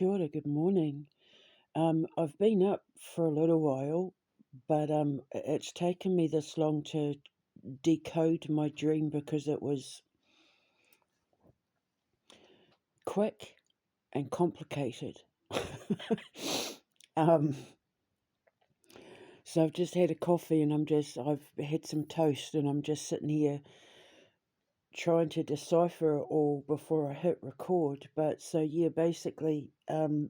Kia ora, good morning. I've been up for a little while, but it's taken me this long to decode my dream because it was quick and complicated. um, so I've just had a coffee and I've had some toast and I'm just sitting here trying to decipher it all before I hit record. But so yeah, basically, the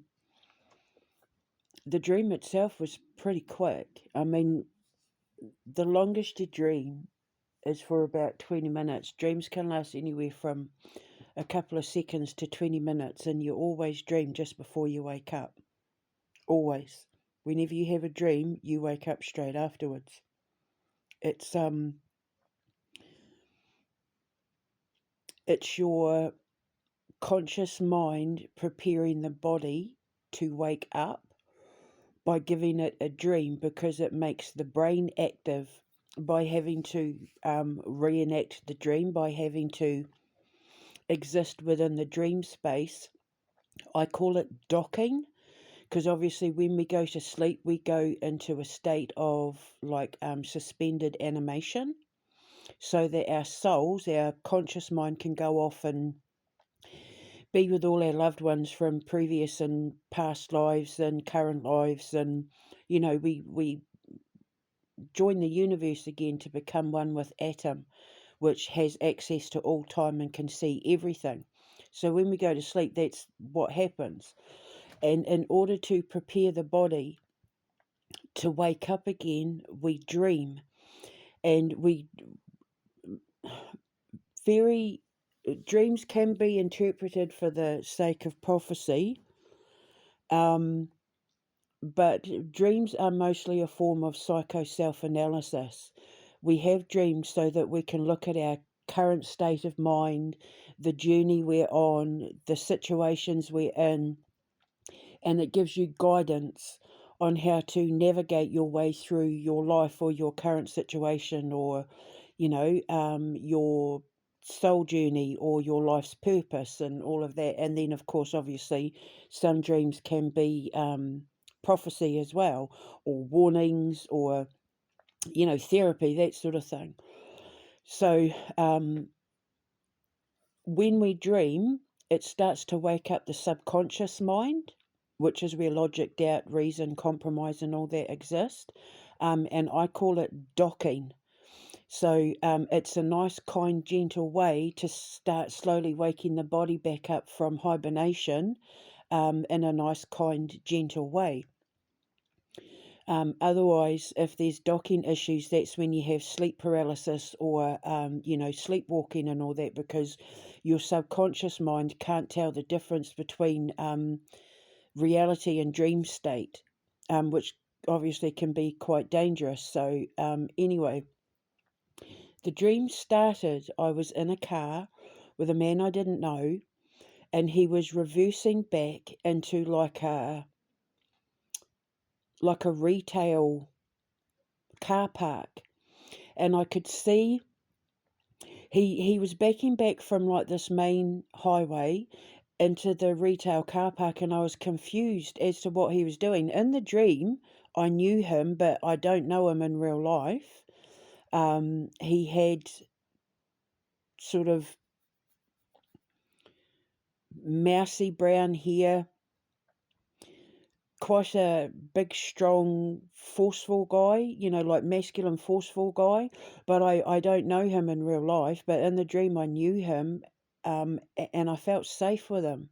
dream itself was pretty quick. I mean, the longest you dream is for about 20 minutes. Dreams can last anywhere from a couple of seconds to 20 minutes, and you always dream just before you wake up. Always. Whenever you have a dream, you wake up straight afterwards. It's your conscious mind preparing the body to wake up by giving it a dream, because it makes the brain active by having to reenact the dream, by having to exist within the dream space. I call it docking, because obviously when we go to sleep, we go into a state of like suspended animation, so that our souls, our conscious mind, can go off and be with all our loved ones from previous and past lives and current lives, and we join the universe again to become one with atom, which has access to all time and can see everything. So when we go to sleep, that's what happens. And in order to prepare the body to wake up again, we dream. And very dreams can be interpreted for the sake of prophecy, but dreams are mostly a form of psycho self-analysis. We have dreams so that we can look at our current state of mind, the journey we're on, the situations we're in, and it gives you guidance on how to navigate your way through your life or your current situation, or your soul journey or your life's purpose and all of that. And then of course, obviously, some dreams can be prophecy as well, or warnings, or therapy, that sort of thing. So when we dream, it starts to wake up the subconscious mind, which is where logic, doubt, reason, compromise, and all that exist. And I call it docking. So it's a nice, kind, gentle way to start slowly waking the body back up from hibernation, in a nice, kind, gentle way. Otherwise, if there's docking issues, that's when you have sleep paralysis, or sleepwalking and all that, because your subconscious mind can't tell the difference between reality and dream state, which obviously can be quite dangerous. So anyway, the dream started. I was in a car with a man I didn't know, and he was reversing back into like a retail car park, and I could see he was backing back from like this main highway into the retail car park, and I was confused as to what he was doing. In the dream, I knew him, but I don't know him in real life. He had sort of mousy brown hair, quite a big, strong, forceful guy, like masculine, forceful guy. But I don't know him in real life. But in the dream, I knew him, and I felt safe with him.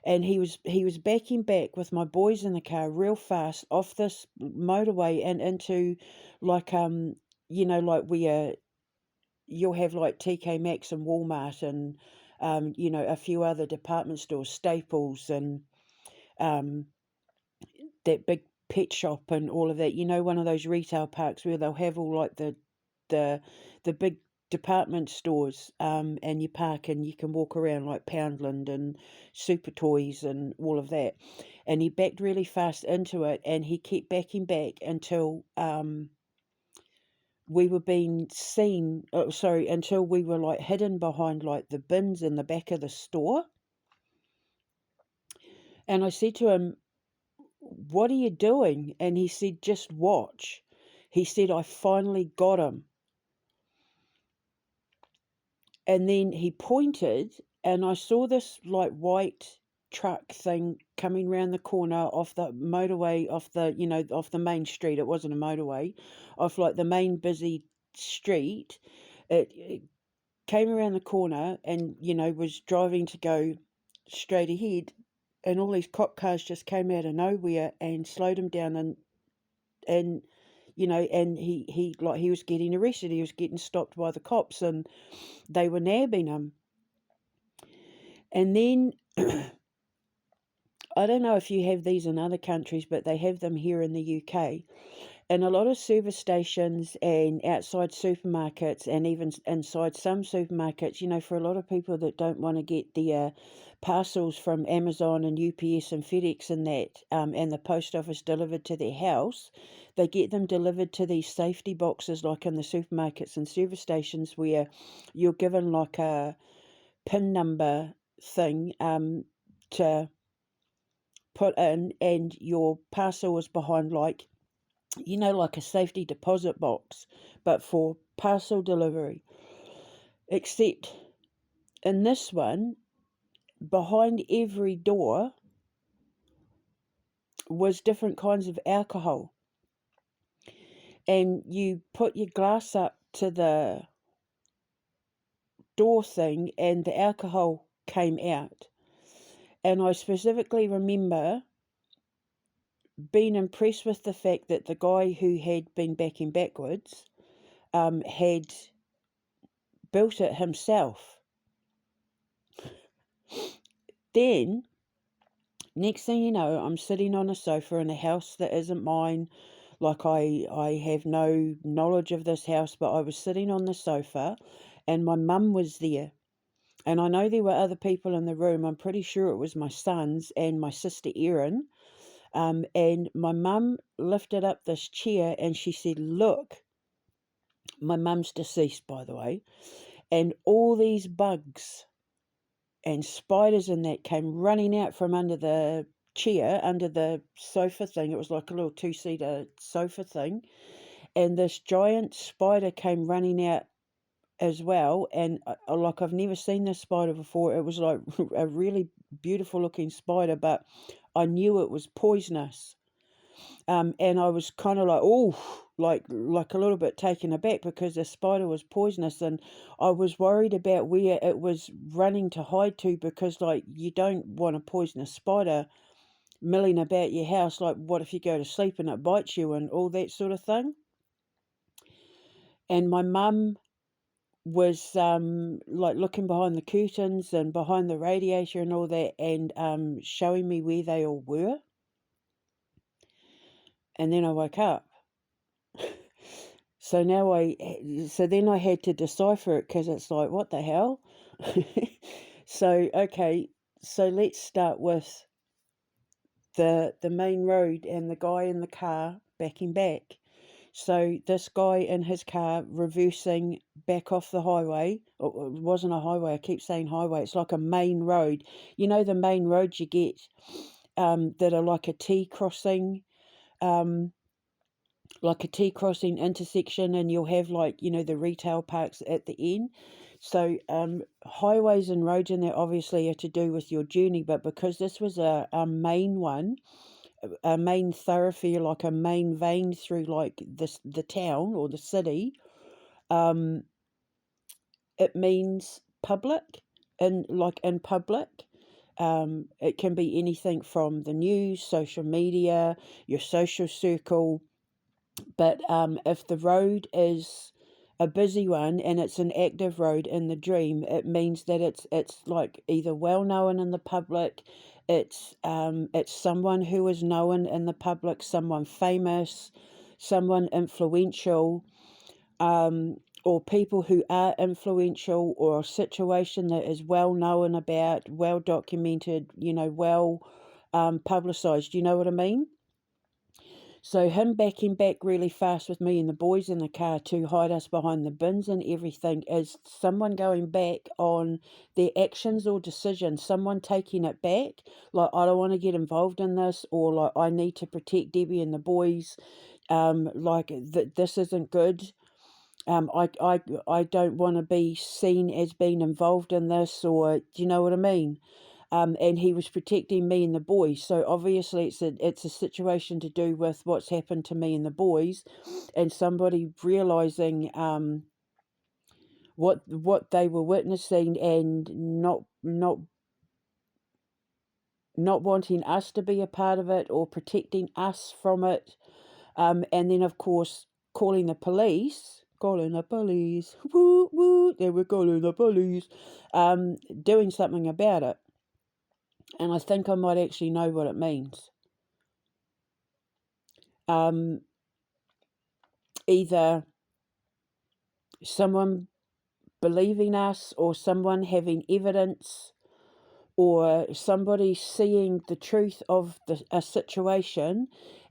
And he was backing back with my boys in the car real fast off this motorway and into like like where you'll have like TK Maxx and Walmart and a few other department stores, Staples, and um that big pet shop and all of that. One of those retail parks where they'll have all like the the big department stores, and you park and you can walk around like Poundland and Super Toys and all of that. And he backed really fast into it, and he kept backing back until we were being seen. Oh, sorry, until we were like hidden behind like the bins in the back of the store. And I said to him, "What are you doing?" And he said, "Just watch." He said, "I finally got him." And then he pointed, and I saw this like white truck thing coming round the corner off the motorway, off the, off the main street. It wasn't a motorway, off like the main busy street. It came around the corner and, was driving to go straight ahead. And all these cop cars just came out of nowhere and slowed him down, and and he was getting arrested. He was getting stopped by the cops, and they were nabbing him. And then I don't know if you have these in other countries, but they have them here in the UK. And a lot of service stations and outside supermarkets, and even inside some supermarkets, for a lot of people that don't want to get the parcels from Amazon and UPS and FedEx and that, and the post office delivered to their house, they get them delivered to these safety boxes, like in the supermarkets and service stations, where you're given like a PIN number thing to put in, and your parcel is behind, like, like a safety deposit box, but for parcel delivery. Except in this one, behind every door was different kinds of alcohol. And you put your glass up to the door thing, and the alcohol came out. And I specifically remember being impressed with the fact that the guy who had been backing backwards had built it himself. Then, next thing you know, I'm sitting on a sofa in a house that isn't mine. Like, I have no knowledge of this house, but I was sitting on the sofa, and my mum was there. And I know there were other people in the room. I'm pretty sure it was my sons and my sister Erin. And my mum lifted up this chair and she said, "Look," my mum's deceased, by the way, "and all these bugs and spiders and that came running out from under the chair, under the sofa thing." It was like a little two-seater sofa thing. And this giant spider came running out as well. And like, I've never seen this spider before. It was like a really beautiful looking spider, but I knew it was poisonous. And I was kind of like, oh, like a little bit taken aback, because the spider was poisonous, and I was worried about where it was running to hide to, because, like, you don't want a poisonous spider milling about your house. Like, what if you go to sleep and it bites you and all that sort of thing? And my mum was like looking behind the curtains and behind the radiator and all that, and showing me where they all were. And then I woke up. So then I had to decipher it, because it's like, what the hell? So, okay, so let's start with the main road and the guy in the car backing back. So this guy in his car reversing back off the highway. It wasn't a highway, I keep saying highway. It's like a main road. You know the main roads you get that are like a T-crossing, intersection, and you'll have, like, the retail parks at the end. So highways and roads in there obviously are to do with your journey, but because this was a main one, a main thoroughfare, like a main vein through, like, the town or the city, it means public. And like, in public, it can be anything from the news, social media, your social circle. But if the road is a busy one and it's an active road in the dream, it means that it's like either well known in the public, it's someone who is known in the public, someone famous, someone influential, or people who are influential, or a situation that is well known about, well documented, well publicized. You know what I mean? So him backing back really fast with me and the boys in the car to hide us behind the bins and everything is someone going back on their actions or decisions, someone taking it back, like, I don't want to get involved in this, or like, I need to protect Debbie and the boys, this isn't good. I don't want to be seen as being involved in this, or do you know what I mean? And he was protecting me and the boys. So obviously it's a situation to do with what's happened to me and the boys, and somebody realizing what they were witnessing and not wanting us to be a part of it or protecting us from it. And then of course calling the police. Woo woo, they were calling the police. Doing something about it. And I think I might actually know what it means. Either someone believing us, or someone having evidence, or somebody seeing the truth of a situation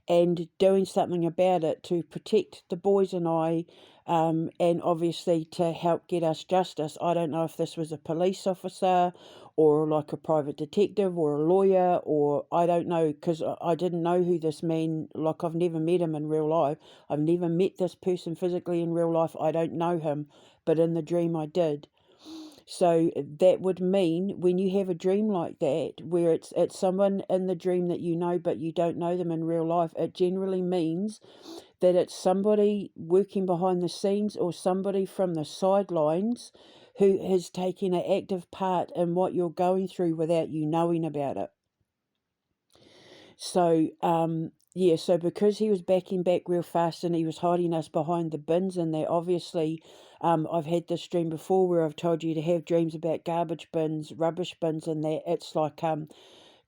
and doing something about it to protect the boys and I, and obviously to help get us justice. I don't know if this was a police officer or like a private detective or a lawyer, or I don't know, because I didn't know who this man, like, I've never met him in real life. I've never met this person physically in real life. I don't know him, but in the dream I did. So that would mean when you have a dream like that, where it's someone in the dream that you know, but you don't know them in real life, it generally means that it's somebody working behind the scenes or somebody from the sidelines who has taken an active part in what you're going through without you knowing about it. So, so because he was backing back real fast and he was hiding us behind the bins, and they obviously, I've had this dream before where I've told you to have dreams about garbage bins, rubbish bins, and that it's like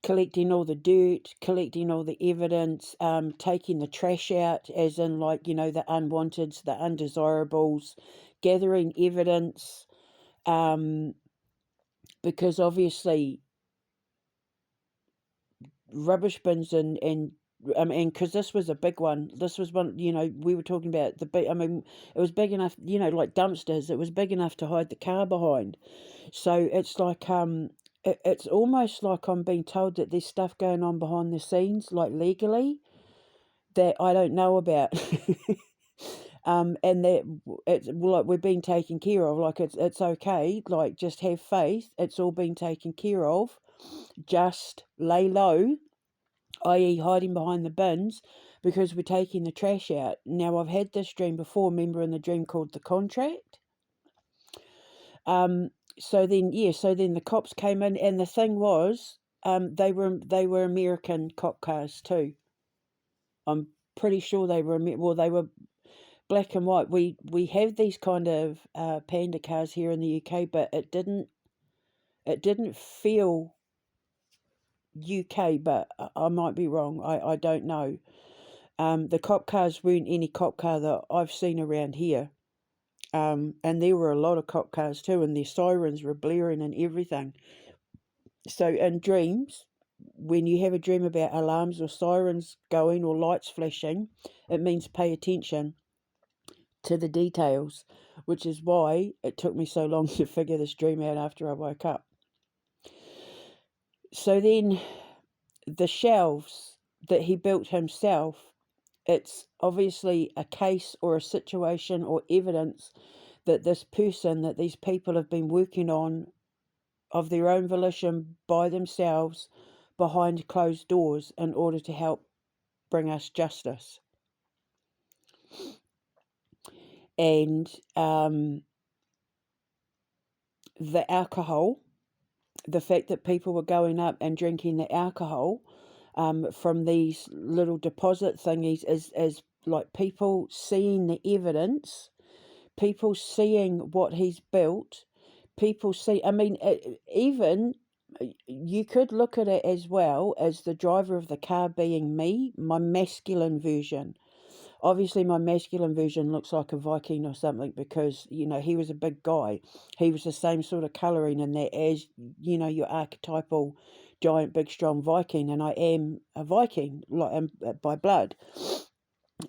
collecting all the dirt, collecting all the evidence, taking the trash out, as in, like, the unwanteds, the undesirables, gathering evidence, because obviously rubbish bins and because this was a big one. This was one, we were talking about the big, it was big enough, like dumpsters. It was big enough to hide the car behind. So it's like, it's almost like I'm being told that there's stuff going on behind the scenes, like legally, that I don't know about. And that it's like we're being taken care of. Like it's okay. Like, just have faith. It's all being taken care of. Just lay low, i.e. hiding behind the bins, because we're taking the trash out. Now, I've had this dream before, remember, in the dream called The Contract? So then the cops came in, and the thing was, they were American cop cars too. I'm pretty sure they were, they were black and white. We have these kind of panda cars here in the UK, but it didn't feel UK, but I might be wrong. I don't know. The cop cars weren't any cop car that I've seen around here. And there were a lot of cop cars too, and their sirens were blaring and everything. So in dreams, when you have a dream about alarms or sirens going or lights flashing, it means pay attention to the details, which is why it took me so long to figure this dream out after I woke up. So then the shelves that he built himself, it's obviously a case or a situation or evidence that that these people have been working on of their own volition by themselves behind closed doors in order to help bring us justice. And the alcohol, the fact that people were going up and drinking the alcohol from these little deposit thingies is like people seeing the evidence, people seeing what he's built, people see, even you could look at it as well as the driver of the car being me, my masculine version. Obviously, my masculine version looks like a Viking or something because, he was a big guy. He was the same sort of colouring in that as, your archetypal giant, big, strong Viking. And I am a Viking, like, by blood.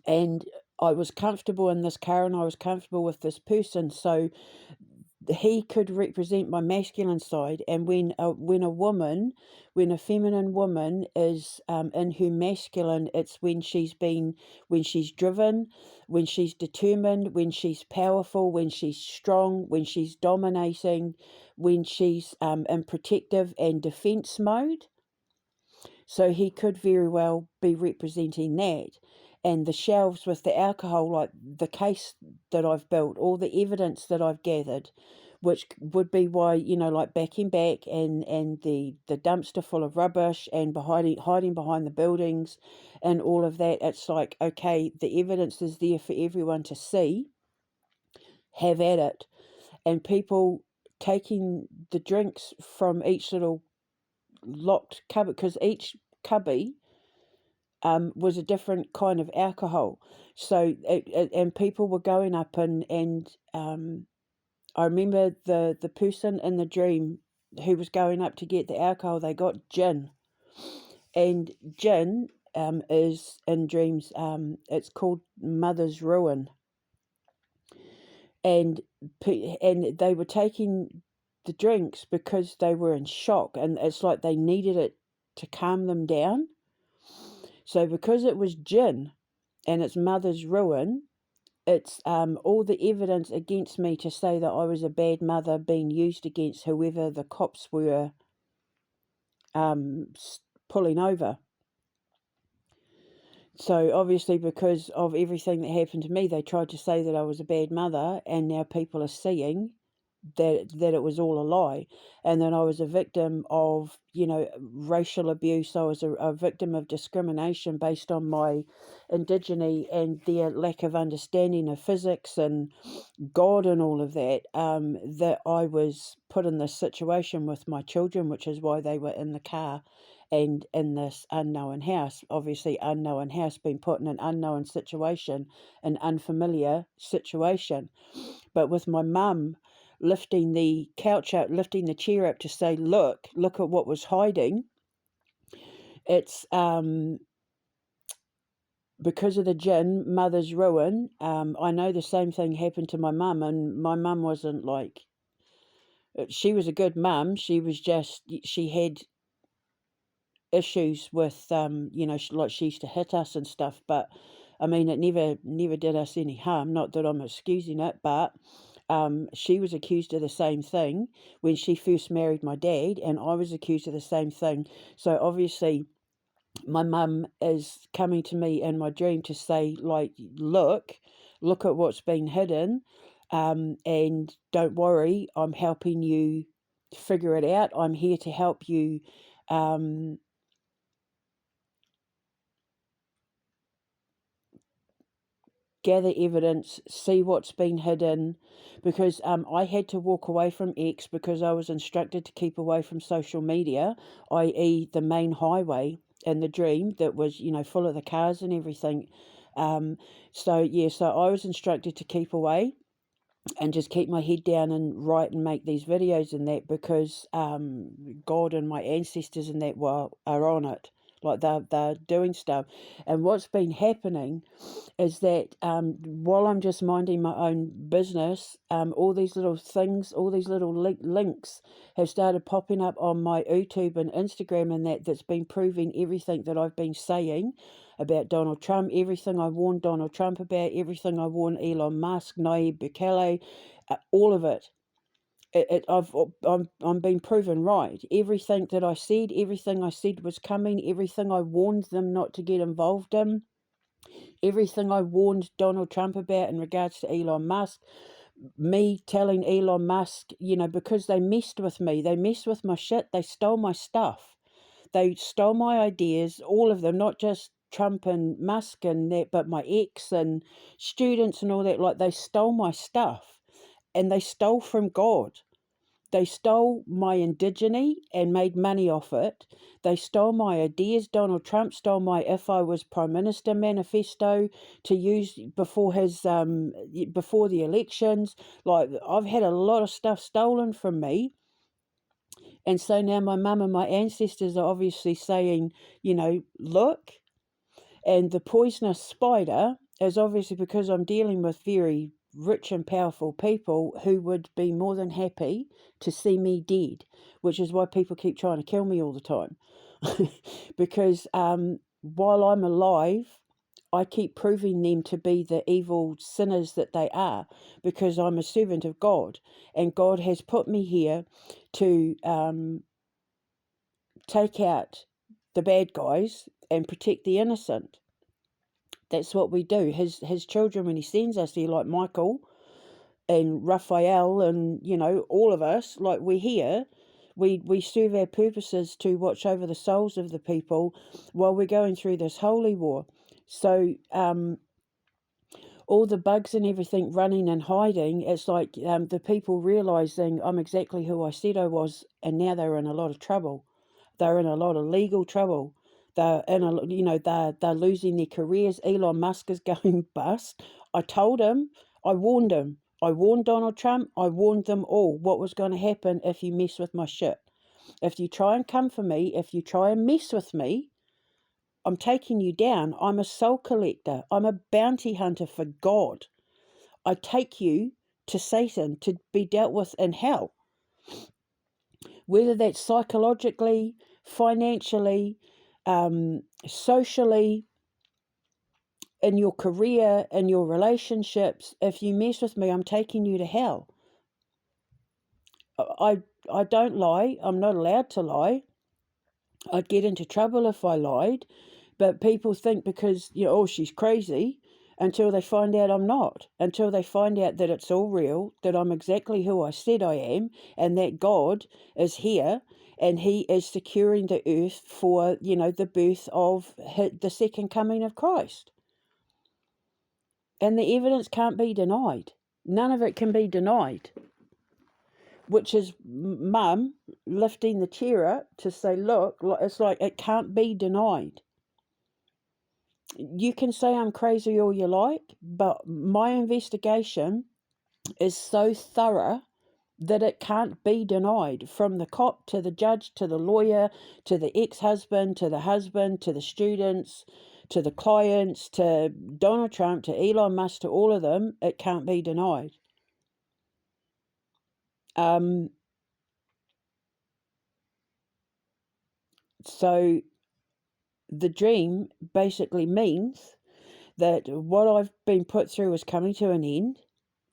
and I was comfortable in this car and I was comfortable with this person, so he could represent my masculine side. And when a feminine woman is in her masculine, it's when she's driven, when she's determined, when she's powerful, when she's strong, when she's dominating, when she's in protective and defense mode. So he could very well be representing that. And the shelves with the alcohol, like the case that I've built, all the evidence that I've gathered, which would be why, like backing back, and the dumpster full of rubbish, and hiding behind the buildings and all of that. It's like, okay, the evidence is there for everyone to see. Have at it. And people taking the drinks from each little locked cupboard, because each cubby was a different kind of alcohol. So and people were going up, and I remember the person in the dream who was going up to get the alcohol, they got gin. And gin is in dreams, it's called Mother's Ruin. And they were taking the drinks because they were in shock, and it's like they needed it to calm them down. So because it was gin and it's Mother's Ruin, it's all the evidence against me to say that I was a bad mother being used against whoever the cops were pulling over. So obviously, because of everything that happened to me, they tried to say that I was a bad mother, and now people are seeing that it was all a lie. And then I was a victim of, racial abuse. I was a victim of discrimination based on my indigeneity and their lack of understanding of physics and God and all of that, that I was put in this situation with my children, which is why they were in the car and in this unknown house. Obviously, unknown house, being put in an unknown situation, an unfamiliar situation. But with my mum lifting the couch up, lifting the chair up to say, look at what was hiding, it's because of the gin, Mother's Ruin. I know the same thing happened to my mum, and my mum wasn't like, she was a good mum. She was just, she had issues with, like she used to hit us and stuff. But I mean, it never did us any harm. Not that I'm excusing it, but she was accused of the same thing when she first married my dad, and I was accused of the same thing. So obviously, my mum is coming to me in my dream to say, like, look at what's been hidden, and don't worry, I'm helping you figure it out. I'm here to help you gather evidence, see what's been hidden, because I had to walk away from X because I was instructed to keep away from social media, i.e. the main highway in the dream that was, full of the cars and everything. So I was instructed to keep away and just keep my head down and write and make these videos and that, because God and my ancestors and that are on it. Like they're doing stuff. And what's been happening is that while I'm just minding my own business, all these little things, all these little links have started popping up on my YouTube and Instagram, and that's been proving everything that I've been saying about Donald Trump, everything I warned Donald Trump about, everything I warned Elon Musk, Nayib Bukele, all of it. I'm being proven right. Everything that I said, everything I said was coming, everything I warned them not to get involved in, everything I warned Donald Trump about in regards to Elon Musk, me telling Elon Musk, because they messed with me, they messed with my shit, they stole my stuff. They stole my ideas, all of them, not just Trump and Musk and that, but my ex and students and all that. Like, they stole my stuff, and they stole from God. They stole my indigeneity and made money off it. They stole my ideas. Donald Trump stole my "If I Was Prime Minister" manifesto to use before before the elections. Like, I've had a lot of stuff stolen from me. And so now my mum and my ancestors are obviously saying, look, and the poisonous spider is obviously because I'm dealing with very rich and powerful people who would be more than happy to see me dead, which is why people keep trying to kill me all the time. Because while I'm alive, I keep proving them to be the evil sinners that they are, because I'm a servant of God, and God has put me here to take out the bad guys and protect the innocent. That's what we do. His children, when he sends us here, like Michael and Raphael and, you know, all of us, like we're here, we serve our purposes to watch over the souls of the people while we're going through this holy war. So all the bugs and everything running and hiding, it's like the people realising I'm exactly who I said I was, and now they're in a lot of trouble. They're in a lot of legal trouble. They're in a, you know, they're losing their careers. Elon Musk is going bust. I told him, I warned him. I warned Donald Trump. I warned them all what was going to happen if you mess with my shit. If you try and come for me, if you try and mess with me, I'm taking you down. I'm a soul collector. I'm a bounty hunter for God. I take you to Satan to be dealt with in hell. Whether that's psychologically, financially, socially, in your career, in your relationships, if you mess with me, I'm taking you to hell. I don't lie. I'm not allowed to lie. I'd get into trouble if I lied. But people think because, you know, oh, she's crazy, until they find out I'm not. Until they find out that it's all real, that I'm exactly who I said I am, and that God is here and he is securing the earth for, you know, the birth of the second coming of Christ. And the evidence can't be denied. None of it can be denied. Which is Mum lifting the chair up to say, look, it's like it can't be denied. You can say I'm crazy all you like, but my investigation is so thorough that it can't be denied. From the cop to the judge to the lawyer to the ex-husband to the husband to the students to the clients to Donald Trump to Elon Musk to all of them, it can't be denied. So the dream basically means that what I've been put through is coming to an end,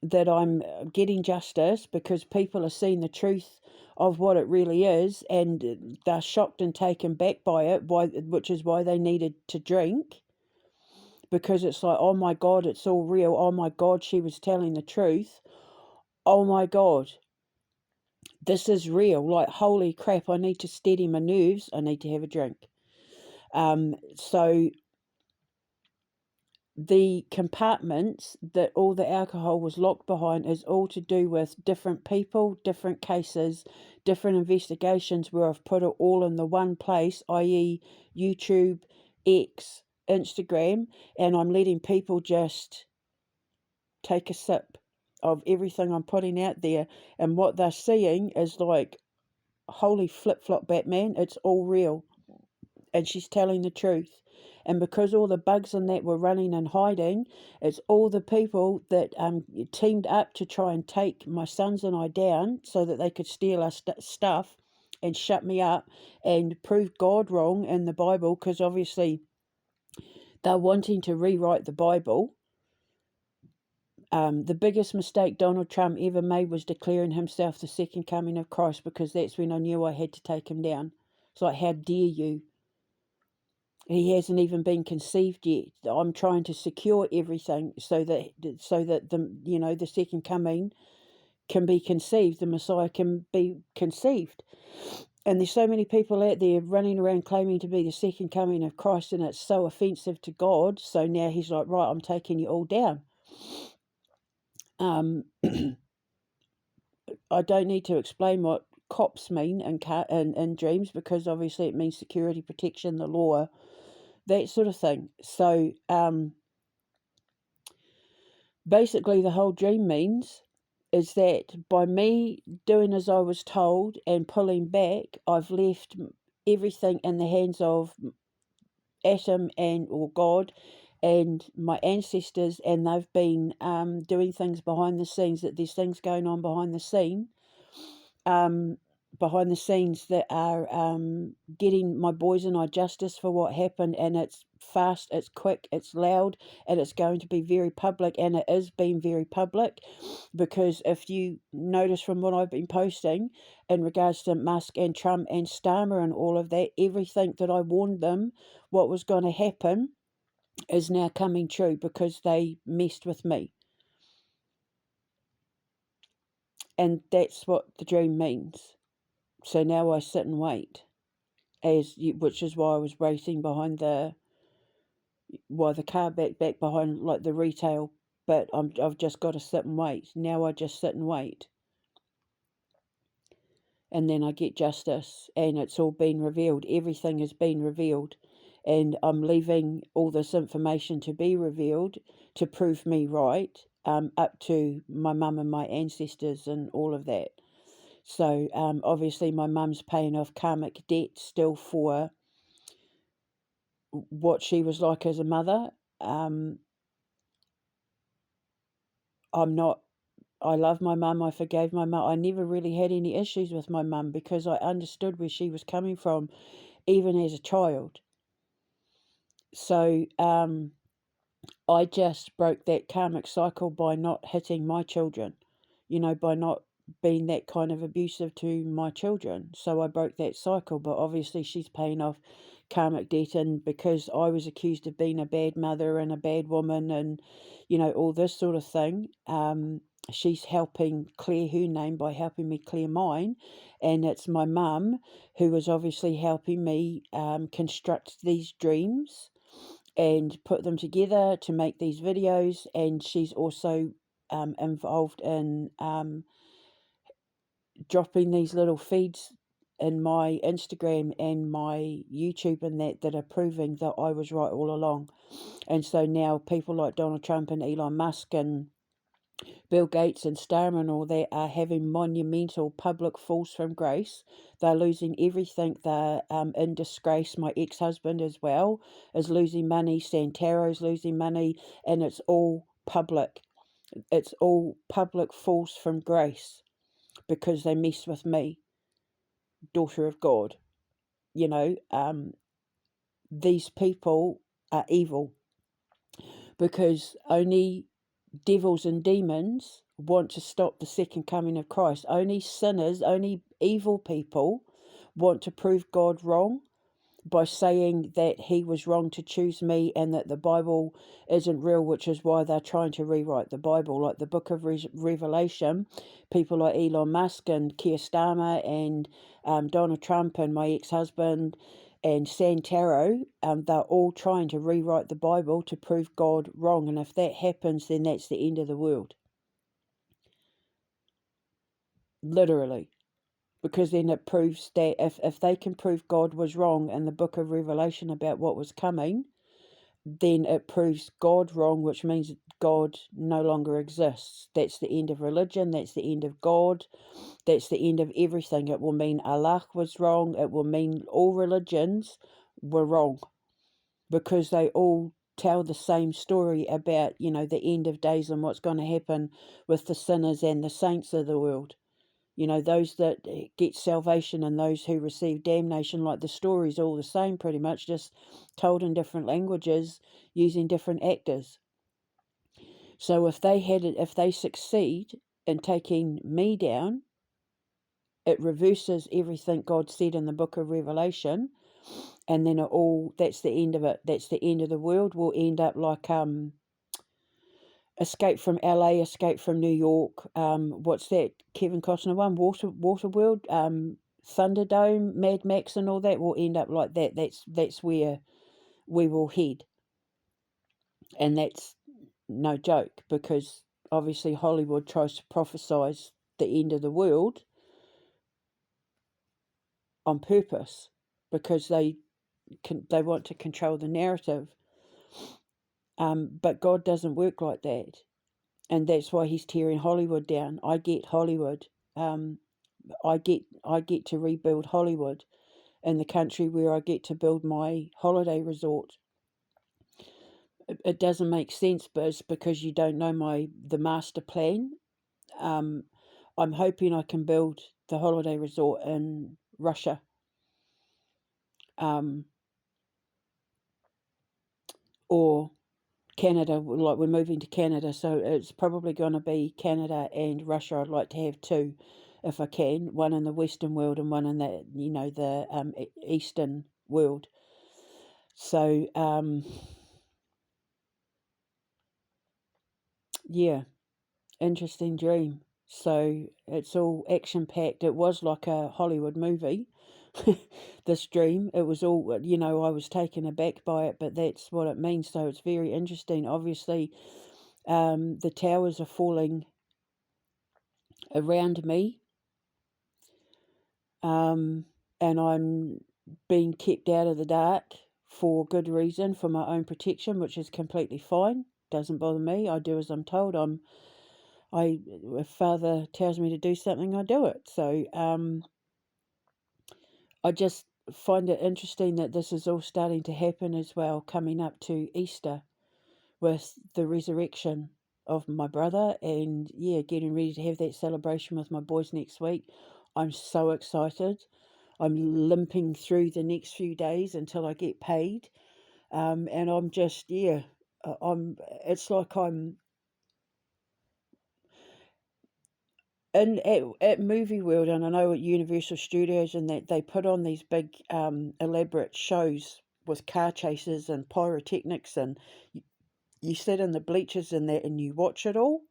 that I'm getting justice because people are seeing the truth of what it really is, and they're shocked and taken back by it, which is why they needed to drink, because it's like, oh my God, it's all real. Oh my God, she was telling the truth. Oh my God, this is real. Like, holy crap, I need to steady my nerves. I need to have a drink. So the compartments that all the alcohol was locked behind is all to do with different people, different cases, different investigations, where I've put it all in the one place, i.e. YouTube, X, Instagram, and I'm letting people just take a sip of everything I'm putting out there, and what they're seeing is like, holy flip-flop Batman, it's all real, and she's telling the truth. And because all the bugs and that were running and hiding, it's all the people that teamed up to try and take my sons and I down so that they could steal our stuff and shut me up and prove God wrong in the Bible, because obviously they're wanting to rewrite the Bible. The biggest mistake Donald Trump ever made was declaring himself the second coming of Christ, because that's when I knew I had to take him down. It's like, how dare you? He hasn't even been conceived yet. I'm trying to secure everything so that the, you know, the second coming can be conceived, the Messiah can be conceived. And there's so many people out there running around claiming to be the second coming of Christ, and it's so offensive to God. So now he's like, right, I'm taking you all down. I don't need to explain what cops mean in dreams, because obviously it means security, protection, the law, that sort of thing. So basically the whole dream means is that by me doing as I was told and pulling back, I've left everything in the hands of Atom or God, and my ancestors, and they've been doing things behind the scenes, that there's things going on um, behind the scenes that are getting my boys and I justice for what happened, and it's fast, it's quick, it's loud, and it's going to be very public, and it is being very public, because if you notice from what I've been posting in regards to Musk and Trump and Starmer and all of that, everything that I warned them what was going to happen is now coming true, because they messed with me. And that's what the dream means. So now I sit and wait, which is why I was waiting behind the car back behind like the retail. But I've just got to sit and wait. Now I just sit and wait, and then I get justice, and it's all been revealed. Everything has been revealed, and I'm leaving all this information to be revealed to prove me right, up to my mum and my ancestors and all of that. So obviously my mum's paying off karmic debt still for what she was like as a mother. I'm not, I love my mum, I forgave my mum. I never really had any issues with my mum, because I understood where she was coming from, even as a child. So I just broke that karmic cycle by not hitting my children, by not being that kind of abusive to my children. So I broke that cycle, but obviously she's paying off karmic debt, and because I was accused of being a bad mother and a bad woman and, all this sort of thing, she's helping clear her name by helping me clear mine. And it's my mum who was obviously helping me construct these dreams and put them together to make these videos. And she's also involved in dropping these little feeds in my Instagram and my YouTube and that are proving that I was right all along. And so now people like Donald Trump and Elon Musk and Bill Gates and Starmer and all that are having monumental public falls from grace. They're losing everything. They're in disgrace. My ex-husband as well is losing money. Santaro's losing money. And it's all public. It's all public falls from grace, because they messed with me, daughter of God. These people are evil, because only devils and demons want to stop the second coming of Christ. Only sinners, only evil people want to prove God wrong by saying that he was wrong to choose me and that the Bible isn't real, which is why they're trying to rewrite the Bible. Like the book of Revelation, people like Elon Musk and Keir Starmer and Donald Trump and my ex-husband and Santaro, they're all trying to rewrite the Bible to prove God wrong. And if that happens, then that's the end of the world. Literally. Because then it proves that if they can prove God was wrong in the book of Revelation about what was coming, then it proves God wrong, which means God no longer exists. That's the end of religion. That's the end of God. That's the end of everything. It will mean Allah was wrong. It will mean all religions were wrong, because they all tell the same story about, the end of days and what's going to happen with the sinners and the saints of the world. Those that get salvation and those who receive damnation, like the story's all the same pretty much, just told in different languages using different actors. So if they succeed in taking me down, it reverses everything God said in the book of Revelation, and then that's the end of it. That's the end of the world. We'll end up like Escape from LA, Escape from New York. What's that Kevin Costner one? Waterworld, Thunderdome, Mad Max, and all that will end up like that. That's where we will head, and that's no joke, because obviously Hollywood tries to prophesize the end of the world on purpose, because they want to control the narrative. But God doesn't work like that. And that's why he's tearing Hollywood down. I get Hollywood. I get to rebuild Hollywood in the country where I get to build my holiday resort. it doesn't make sense, but it's because you don't know the master plan. I'm hoping I can build the holiday resort in Russia. Or Canada, like we're moving to Canada, so it's probably going to be Canada and Russia. I'd like to have two, if I can, one in the Western world and one in the the Eastern world. So yeah, interesting dream. So it's all action packed. It was like a Hollywood movie. This dream, it was all, I was taken aback by it, but that's what it means. So it's very interesting. Obviously, the towers are falling around me, and I'm being kept out of the dark for good reason, for my own protection, which is completely fine. Doesn't bother me. I do as I'm told. If Father tells me to do something, I do it. So I just find it interesting that this is all starting to happen as well, coming up to Easter with the resurrection of my brother, and getting ready to have that celebration with my boys next week. I'm so excited. I'm limping through the next few days until I get paid, and I'm just I'm. It's like I'm at Movie World, and I know at Universal Studios, and that they put on these big elaborate shows with car chases and pyrotechnics, and you sit in the bleachers and that, and you watch it all,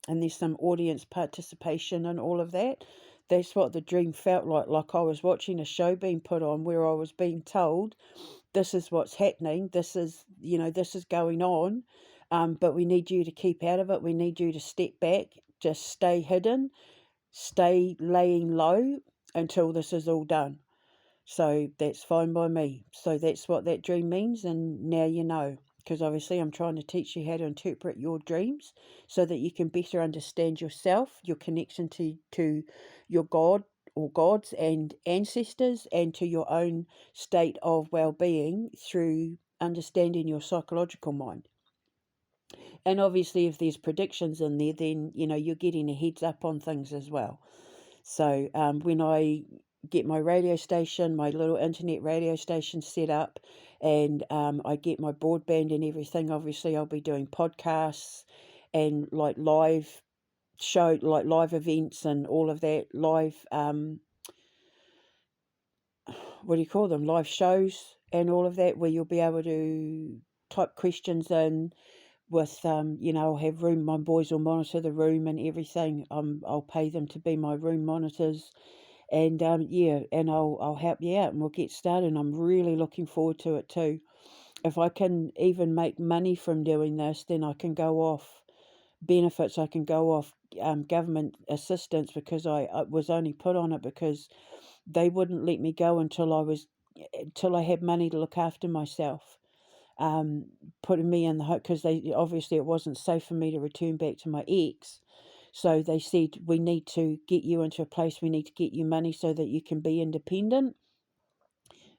and there's some audience participation and all of that. That's what the dream felt like I was watching a show being put on, where I was being told, this is what's happening, this is going on, but we need you to keep out of it, we need you to step back, just stay hidden, stay laying low until this is all done. So that's fine by me. So that's what that dream means, and now you know. Because obviously, I'm trying to teach you how to interpret your dreams so that you can better understand yourself, your connection to your God or gods and ancestors, and to your own state of well being through understanding your psychological mind. And obviously, if there's predictions in there, then you're getting a heads up on things as well. So when I get my radio station, my little internet radio station set up, and I get my broadband and everything, obviously I'll be doing podcasts and like live events and all of that, live what do you call them, live shows and all of that, where you'll be able to type questions in with I'll have room, my boys will monitor the room and everything. I'll pay them to be my room monitors, and and I'll help you out, and we'll get started. And I'm really looking forward to it too. If I can even make money from doing this, then I can go off benefits. I can go off government assistance, because I was only put on it because they wouldn't let me go until I had money to look after myself. Putting me in the hope, because they obviously, it wasn't safe for me to return back to my ex. So they said, we need to get you into a place, we need to get you money so that you can be independent.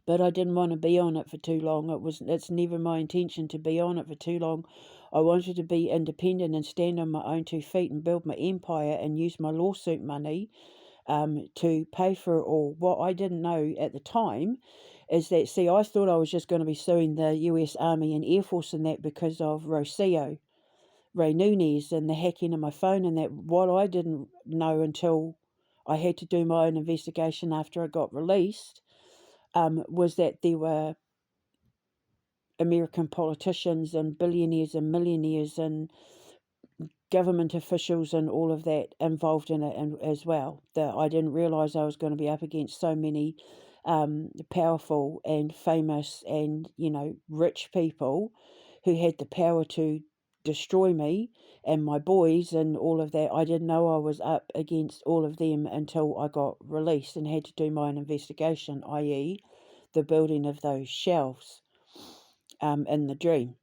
But I didn't want to be on it for too long. It's never my intention to be on it for too long. I wanted to be independent and stand on my own 2 feet and build my empire and use my lawsuit money to pay for it all. What I didn't know at the time is that, see, I thought I was just going to be suing the US Army and Air Force and that because of Ray Nunez and the hacking of my phone and that. What I didn't know until I had to do my own investigation after I got released was that there were American politicians and billionaires and millionaires and government officials and all of that involved in it, and as well. That I didn't realise I was going to be up against so many powerful and famous and rich people who had the power to destroy me and my boys and all of that. I didn't know I was up against all of them until I got released and had to do my own investigation, i.e. the building of those shelves in the dream.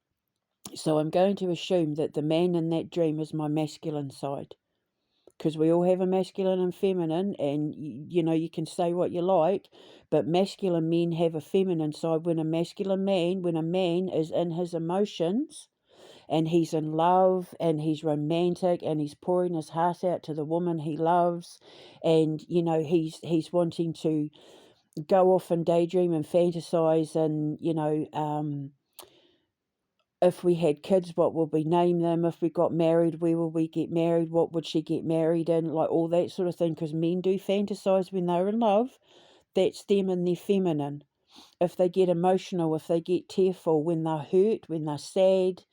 So I'm going to assume that the man in that dream is my masculine side. because we all have a masculine and feminine, and you know, you can say what you like, but masculine men have a feminine side. When a man is in his emotions and he's in love and he's romantic and he's pouring his heart out to the woman he loves, and you know, he's wanting to go off and daydream and fantasize, and you know, if we had kids, what would we name them? If we got married, where will we get married? What would she get married in? Like all that sort of thing, because men do fantasize when they're in love. That's them in their feminine. If they get emotional, if they get tearful, when they're hurt, when they're sad,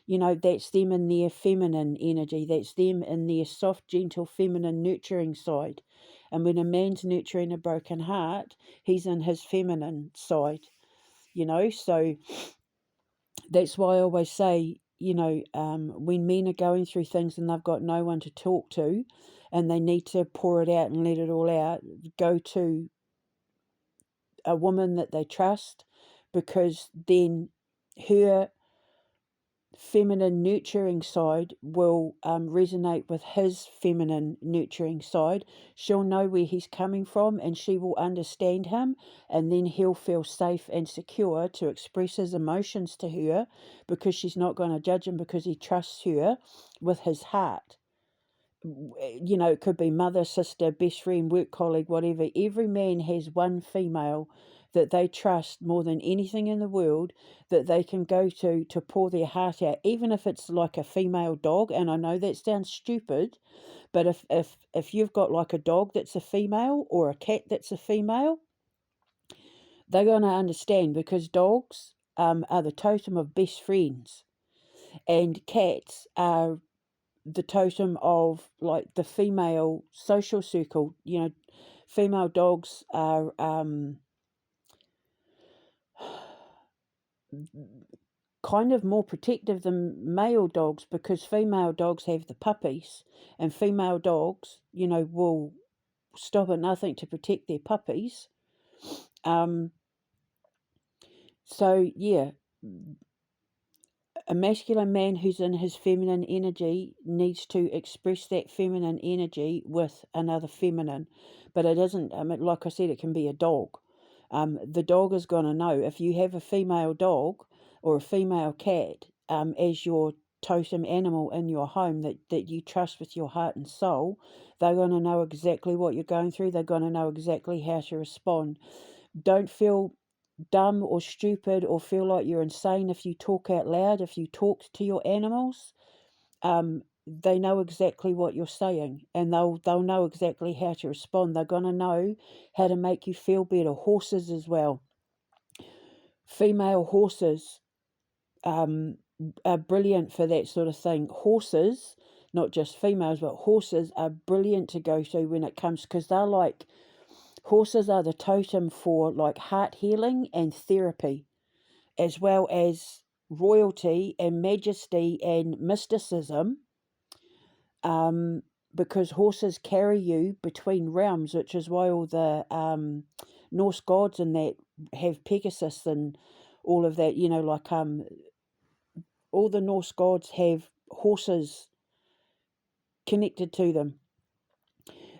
you know, that's them in their feminine energy. That's them in their soft, gentle, feminine, nurturing side. And when a man's nurturing a broken heart, he's in his feminine side, you know. So that's why I always say, you know, when men are going through things and they've got no one to talk to and they need to pour it out and let it all out, go to a woman that they trust, because then her feminine nurturing side will resonate with his feminine nurturing side. She'll know where he's coming from and she will understand him, and then he'll feel safe and secure to express his emotions to her, because she's not going to judge him, because he trusts her with his heart. You know, it could be mother, sister, best friend, work colleague, whatever. Every man has one female that they trust more than anything in the world, that they can go to pour their heart out, even if it's like a female dog. And I know that sounds stupid, but if you've got like a dog that's a female or a cat that's a female, they're going to understand, because dogs are the totem of best friends, and cats are the totem of like the female social circle. You know, female dogs are kind of more protective than male dogs, because female dogs have the puppies, and female dogs, you know, will stop at nothing to protect their puppies. So yeah, a masculine man who's in his feminine energy needs to express that feminine energy with another feminine. But it isn't, like I said, it can be a dog. The dog is going to know. If you have a female dog or a female cat as your totem animal in your home that you trust with your heart and soul, they're going to know exactly what you're going through. They're going to know exactly how to respond. Don't feel dumb or stupid or feel like you're insane if you talk out loud. If you talk to your animals, they know exactly what you're saying, and they'll know exactly how to respond. They're going to know how to make you feel better. Horses as well. Female horses are brilliant for that sort of thing. Horses, not just females, but horses are brilliant to go to when it comes, because they're like, horses are the totem for like heart healing and therapy, as well as royalty and majesty and mysticism, because horses carry you between realms, which is why all the Norse gods and that have Pegasus and all of that. You know, like all the Norse gods have horses connected to them,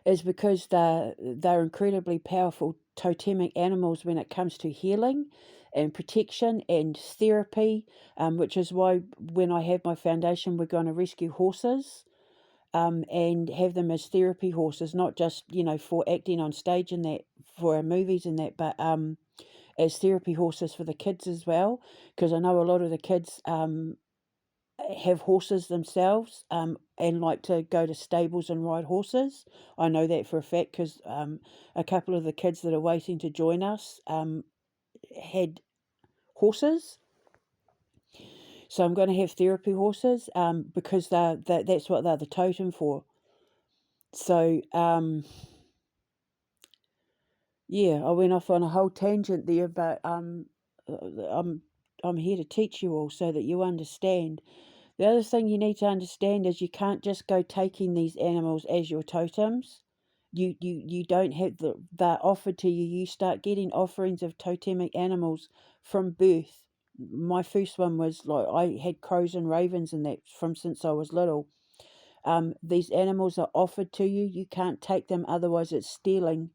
is because they're incredibly powerful totemic animals when it comes to healing and protection and therapy, which is why when I have my foundation, we're going to rescue horses and have them as therapy horses, not just, you know, for acting on stage and that, for our movies and that, but as therapy horses for the kids as well, because I know a lot of the kids have horses themselves and like to go to stables and ride horses. I know that for a fact, because a couple of the kids that are waiting to join us had horses. So I'm going to have therapy horses because that's what they're the totem for. So yeah, I went off on a whole tangent there, but I'm here to teach you all so that you understand. The other thing you need to understand is you can't just go taking these animals as your totems. You don't have they're offered to you. You start getting offerings of totemic animals from birth. My first one was like, I had crows and ravens and that from since I was little. These animals are offered to you. You can't take them, otherwise it's stealing.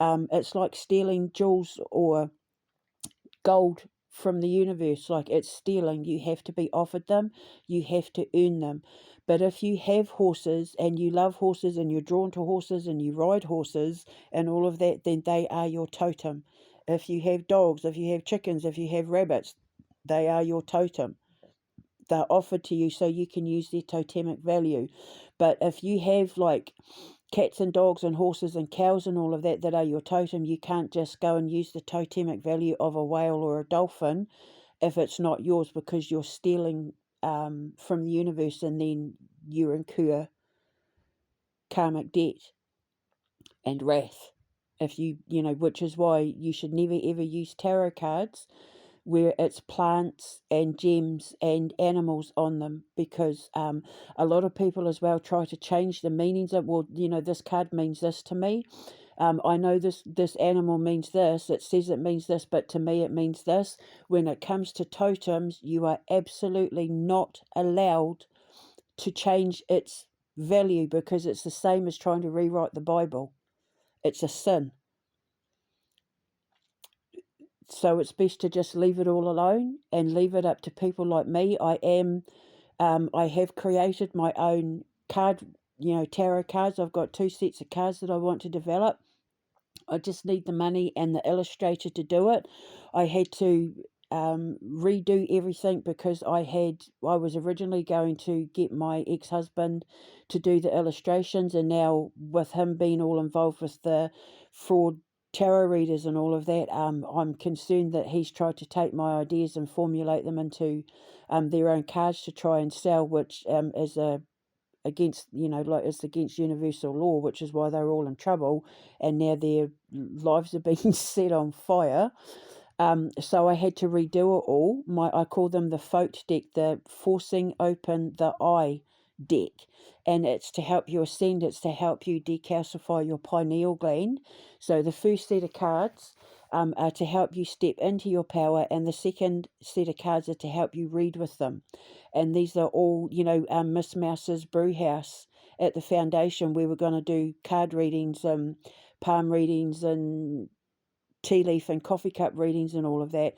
It's like stealing jewels or gold from the universe. Like, it's stealing. You have to be offered them. You have to earn them. But if you have horses and you love horses and you're drawn to horses and you ride horses and all of that, then they are your totem. If you have dogs, if you have chickens, if you have rabbits, they are your totem. They're offered to you so you can use their totemic value. But if you have like cats and dogs and horses and cows and all of that that are your totem, you can't just go and use the totemic value of a whale or a dolphin if it's not yours, because you're stealing from the universe, and then you incur karmic debt and wrath. If which is why you should never ever use tarot cards where it's plants and gems and animals on them, because a lot of people as well try to change the meanings of, well, this card means this to me. I know this animal means this, it says it means this, but to me it means this. When it comes to totems, you are absolutely not allowed to change its value, because it's the same as trying to rewrite the Bible. It's a sin. So it's best to just leave it all alone and leave it up to people like me. I have created my own tarot cards. I've got 2 sets of cards that I want to develop. I just need the money and the illustrator to do it. I had to redo everything because I was originally going to get my ex-husband to do the illustrations, and now with him being all involved with the fraud tarot readers and all of that, I'm concerned that he's tried to take my ideas and formulate them into their own cards to try and sell, which is against it's against universal law, which is why they're all in trouble, and now their lives are being set on fire. So I had to redo it all. I call them the FOAT deck, the Forcing Open the Eye deck. And it's to help you ascend, it's to help you decalcify your pineal gland. So the first set of cards are to help you step into your power, and the second set of cards are to help you read with them. And these are all, Miss Mouse's brew house at the foundation, where we're going to do card readings, palm readings, and tea leaf and coffee cup readings and all of that.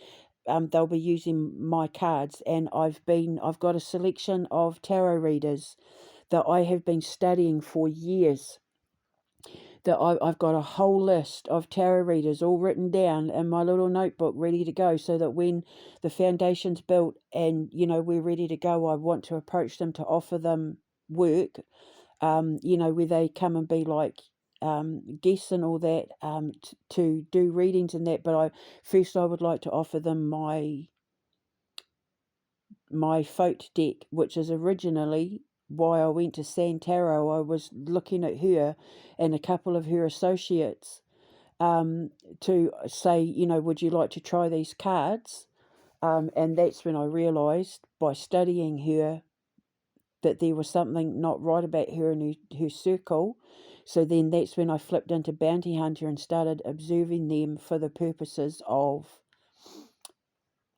They'll be using my cards, and I've got a selection of tarot readers that I have been studying for years. That I've got a whole list of tarot readers all written down in my little notebook, ready to go, so that when the foundation's built and we're ready to go, I want to approach them to offer them work. Where they come and be like guests and all that, to do readings and that. But I would like to offer them my FOAT deck, which is originally why I went to Santaro. I was looking at her and a couple of her associates to say, would you like to try these cards? And that's when I realised, by studying her, that there was something not right about her and her circle. So then that's when I flipped into Bounty Hunter and started observing them for the purposes of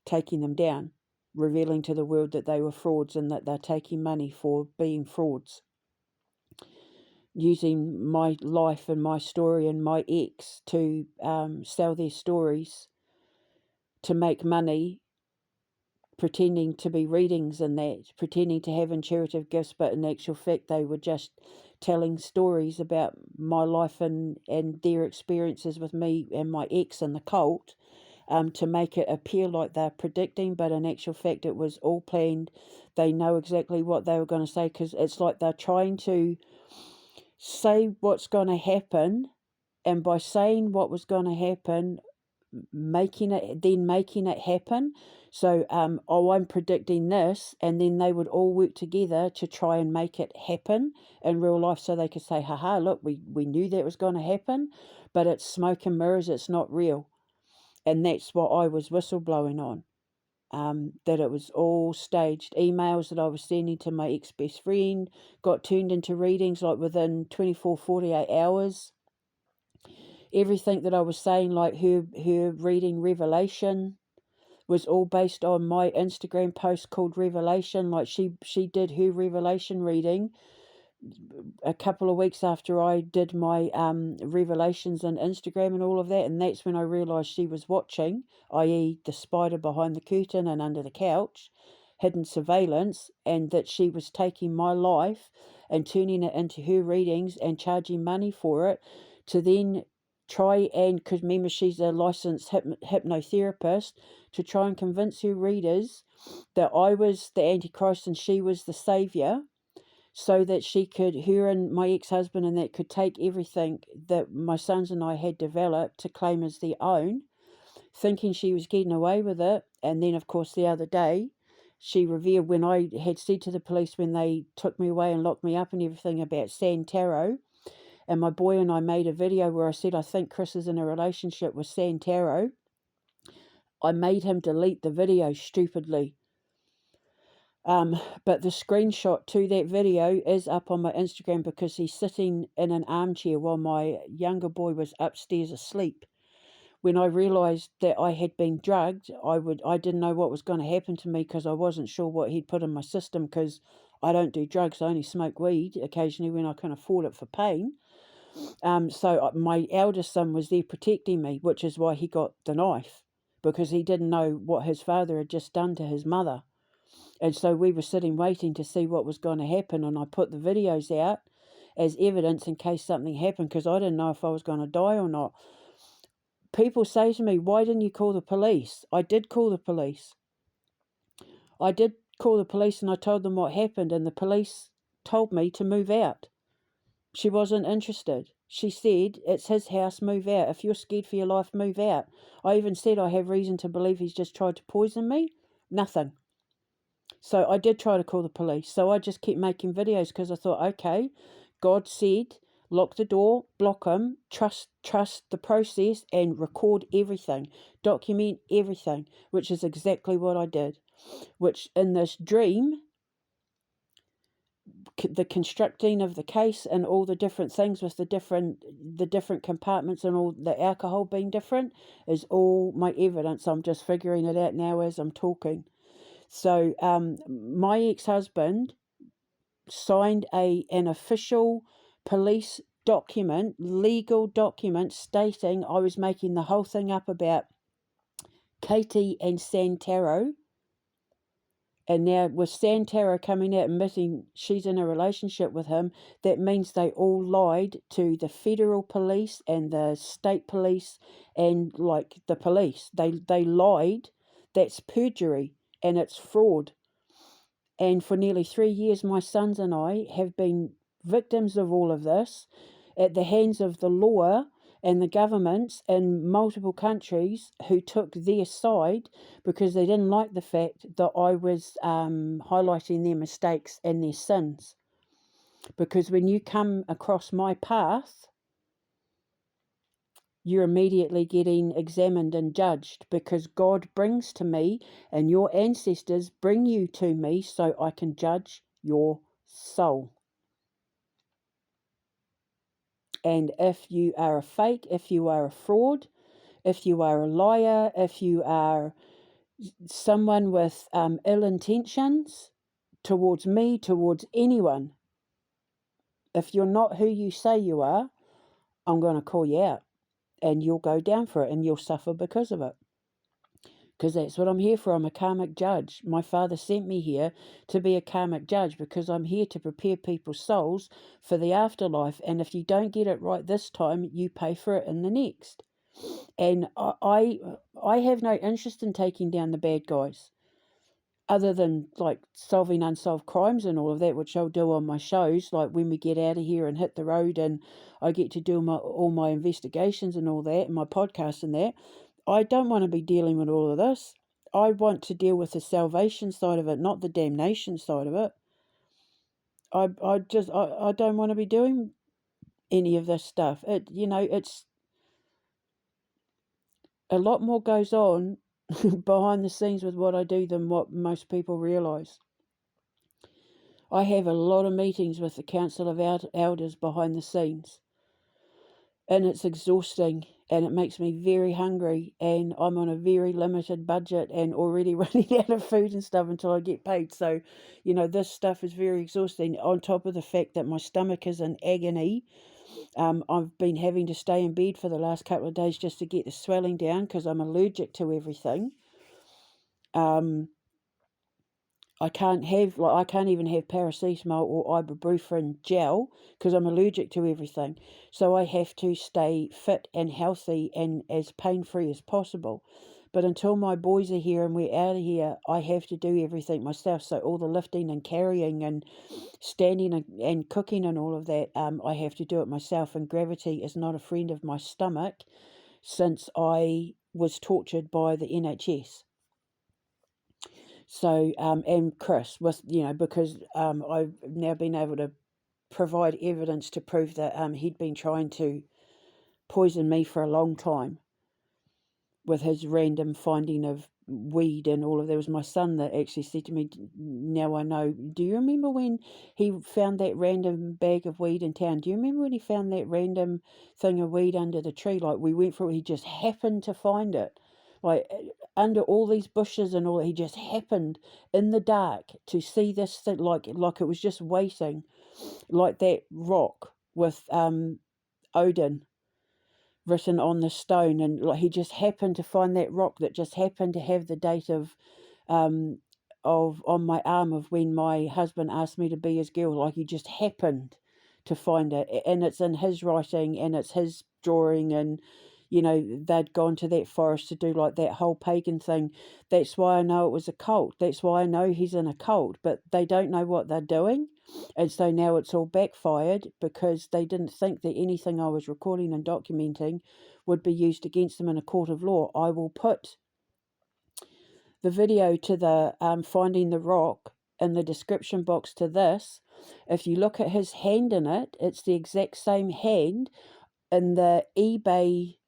taking them down, revealing to the world that they were frauds and that they're taking money for being frauds. Using my life and my story and my ex to sell their stories to make money, pretending to be readings and that, pretending to have intuitive gifts, but in actual fact they were just telling stories about my life and their experiences with me and my ex and the cult, to make it appear like they're predicting, but in actual fact it was all planned. They know exactly what they were going to say, because it's like they're trying to say what's going to happen, and by saying what was going to happen, making it happen. So I'm predicting this, and then they would all work together to try and make it happen in real life, so they could say, haha, look, we knew that was going to happen, but it's smoke and mirrors, it's not real. And that's what I was whistleblowing on, that it was all staged. Emails that I was sending to my ex-best friend got turned into readings like within 48 hours. Everything that I was saying, like her reading Revelation, was all based on my Instagram post called Revelation. Like she did her Revelation reading a couple of weeks after I did my revelations on Instagram and all of that, and that's when I realised she was watching, i.e. the spider behind the curtain and under the couch, hidden surveillance, and that she was taking my life and turning it into her readings and charging money for it to then try and, because remember she's a licensed hypnotherapist, to try and convince her readers that I was the Antichrist and she was the saviour, so that she could, her and my ex-husband and that, could take everything that my sons and I had developed to claim as their own, thinking she was getting away with it. And then, of course, the other day, she revealed, when I had said to the police when they took me away and locked me up and everything about San Tarot, and my boy and I made a video where I said, I think Chris is in a relationship with San Tarot. I made him delete the video stupidly. But the screenshot to that video is up on my Instagram because he's sitting in an armchair while my younger boy was upstairs asleep. When I realised that I had been drugged, I didn't know what was going to happen to me because I wasn't sure what he'd put in my system, because I don't do drugs. I only smoke weed occasionally when I can afford it for pain. So my eldest son was there protecting me, which is why he got the knife, because he didn't know what his father had just done to his mother. And so we were sitting waiting to see what was going to happen, and I put the videos out as evidence in case something happened, because I didn't know if I was going to die or not. People say to me, why didn't you call the police? I did call the police. I did call the police and I told them what happened, and the police told me to move out. She wasn't interested. She said, it's his house, move out. If you're scared for your life, move out. I even said I have reason to believe he's just tried to poison me. Nothing. So I did try to call the police. So I just kept making videos because I thought, okay, God said, lock the door, block him, trust the process, and record everything, document everything, which is exactly what I did. Which in this dream, the constructing of the case and all the different things with the different compartments and all the alcohol being different is all my evidence. I'm just figuring it out now as I'm talking. So my ex-husband signed an official police document, legal document, stating I was making the whole thing up about Katie and Santaro. And now with Santaro coming out admitting she's in a relationship with him, that means they all lied to the federal police and the state police and like the police. They lied. That's perjury and it's fraud. And for nearly 3 years, my sons and I have been victims of all of this at the hands of the law and the governments in multiple countries who took their side because they didn't like the fact that I was highlighting their mistakes and their sins. Because when you come across my path, you're immediately getting examined and judged, because God brings to me and your ancestors bring you to me so I can judge your soul. And if you are a fake, if you are a fraud, if you are a liar, if you are someone with ill intentions towards me, towards anyone, if you're not who you say you are, I'm going to call you out. And you'll go down for it and you'll suffer because of it. Because that's what I'm here for. I'm a karmic judge. My father sent me here to be a karmic judge because I'm here to prepare people's souls for the afterlife. And if you don't get it right this time, you pay for it in the next. And I have no interest in taking down the bad guys, other than like solving unsolved crimes and all of that, which I'll do on my shows, like when we get out of here and hit the road and I get to do all my investigations and all that, and my podcasts and that. I don't want to be dealing with all of this. I want to deal with the salvation side of it, not the damnation side of it. I don't want to be doing any of this stuff. It's a lot more goes on behind the scenes with what I do than what most people realise. I have a lot of meetings with the Council of Elders behind the scenes, and it's exhausting. and it makes me very hungry, and I'm on a very limited budget and already running out of food and stuff until I get paid. So, this stuff is very exhausting, on top of the fact that my stomach is in agony. I've been having to stay in bed for the last couple of days just to get the swelling down because I'm allergic to everything. I can't even have paracetamol or ibuprofen gel because I'm allergic to everything. So I have to stay fit and healthy and as pain-free as possible. But until my boys are here and we're out of here, I have to do everything myself. So all the lifting and carrying and standing and cooking and all of that, I have to do it myself. And gravity is not a friend of my stomach since I was tortured by the NHS. So, and Chris, because I've now been able to provide evidence to prove that he'd been trying to poison me for a long time with his random finding of weed and all of that. It was my son that actually said to me, now I know, do you remember when he found that random bag of weed in town? Do you remember when he found that random thing of weed under the tree? Like, we went for it, he just happened to find it. Like, under all these bushes and all, he just happened in the dark to see this thing, like it was just waiting, like that rock with Odin written on the stone, and like he just happened to find that rock that just happened to have the date of on my arm of when my husband asked me to be his girl. Like, he just happened to find it, and it's in his writing and it's his drawing, and they'd gone to that forest to do like that whole pagan thing. That's why I know it was a cult. That's why I know he's in a cult, but they don't know what they're doing. And so now it's all backfired because they didn't think that anything I was recording and documenting would be used against them in a court of law. I will put the video to the finding the rock in the description box to this. If you look at his hand in it, it's the exact same hand in the eBay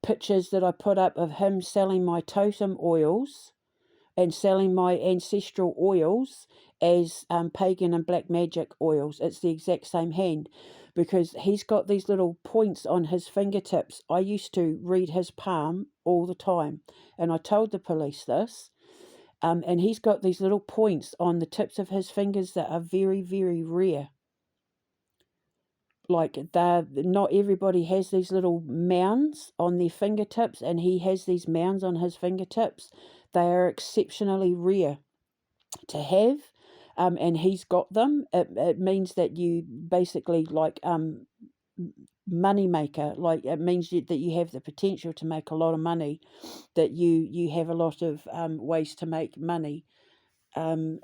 pictures that I put up of him selling my totem oils and selling my ancestral oils as pagan and black magic oils. It's the exact same hand because he's got these little points on his fingertips. I used to read his palm all the time, and I told the police this. And he's got these little points on the tips of his fingers that are very, very rare. Like, not everybody has these little mounds on their fingertips, and he has these mounds on his fingertips. They are exceptionally rare to have, and he's got them. It means that you basically, like, money maker. Like, it means that you have the potential to make a lot of money, that you have a lot of ways to make money. Yeah,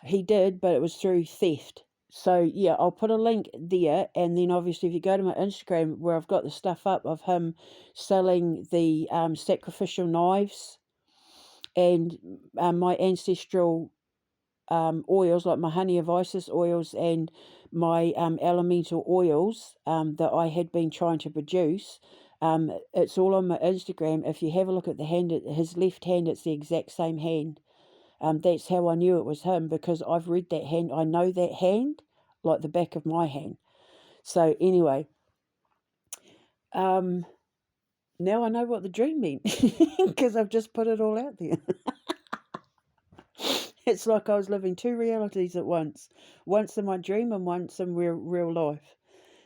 he did, but it was through theft. So yeah, I'll put a link there, and then obviously if you go to my Instagram where I've got the stuff up of him selling the sacrificial knives and my ancestral oils, like my honey of Isis oils and my elemental oils that I had been trying to produce. It's all on my Instagram. If you have a look at the hand, his left hand, it's the exact same hand. That's how I knew it was him, because I've read that hand. I know that hand like the back of my hand. So anyway, now I know what the dream meant because I've just put it all out there. It's like I was living two realities at once in my dream and once in real life.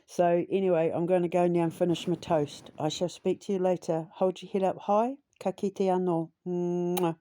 So anyway, I'm going to go now and finish my toast. I shall speak to you later. Hold your head up high. Ka kite anō. Mwah.